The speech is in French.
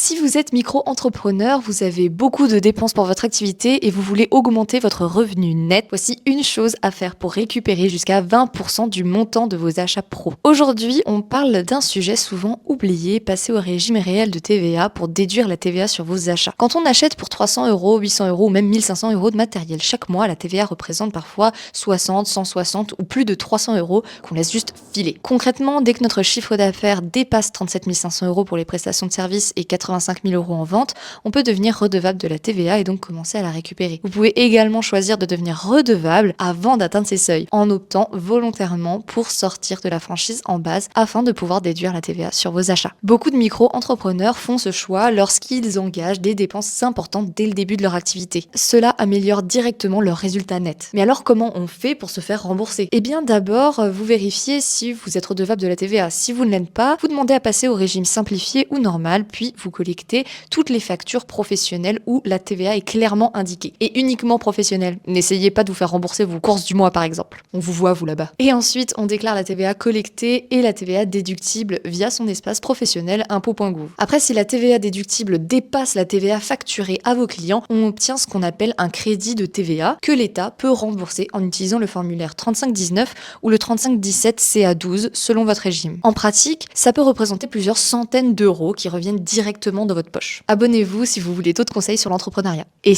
Si vous êtes micro-entrepreneur, vous avez beaucoup de dépenses pour votre activité et vous voulez augmenter votre revenu net, voici une chose à faire pour récupérer jusqu'à 20% du montant de vos achats pro. Aujourd'hui, on parle d'un sujet souvent oublié, passer au régime réel de TVA pour déduire la TVA sur vos achats. Quand on achète pour 300 euros, 800 euros ou même 1500 euros de matériel chaque mois, la TVA représente parfois 60, 160 ou plus de 300 euros qu'on laisse juste filer. Concrètement, dès que notre chiffre d'affaires dépasse 37 500 euros pour les prestations de services et 85 000 euros en vente, on peut devenir redevable de la TVA et donc commencer à la récupérer. Vous pouvez également choisir de devenir redevable avant d'atteindre ces seuils, en optant volontairement pour sortir de la franchise en base afin de pouvoir déduire la TVA sur vos achats. Beaucoup de micro-entrepreneurs font ce choix lorsqu'ils engagent des dépenses importantes dès le début de leur activité. Cela améliore directement leurs résultats nets. Mais alors comment on fait pour se faire rembourser? Eh bien d'abord, vous vérifiez si vous êtes redevable de la TVA. Si vous ne l'êtes pas, vous demandez à passer au régime simplifié ou normal, puis vous collectez toutes les factures professionnelles où la TVA est clairement indiquée. Et uniquement professionnelle. N'essayez pas de vous faire rembourser vos courses du mois par exemple. On vous voit vous là-bas. Et ensuite, on déclare la TVA collectée et la TVA déductible via son espace professionnel impôt.gouv. Après, si la TVA déductible dépasse la TVA facturée à vos clients, on obtient ce qu'on appelle un crédit de TVA que l'État peut rembourser en utilisant le formulaire 3519 ou le 3517 CA12 selon votre régime. En pratique, ça peut représenter plusieurs centaines d'euros qui reviennent directement dans votre poche. Abonnez-vous si vous voulez d'autres conseils sur l'entrepreneuriat. Et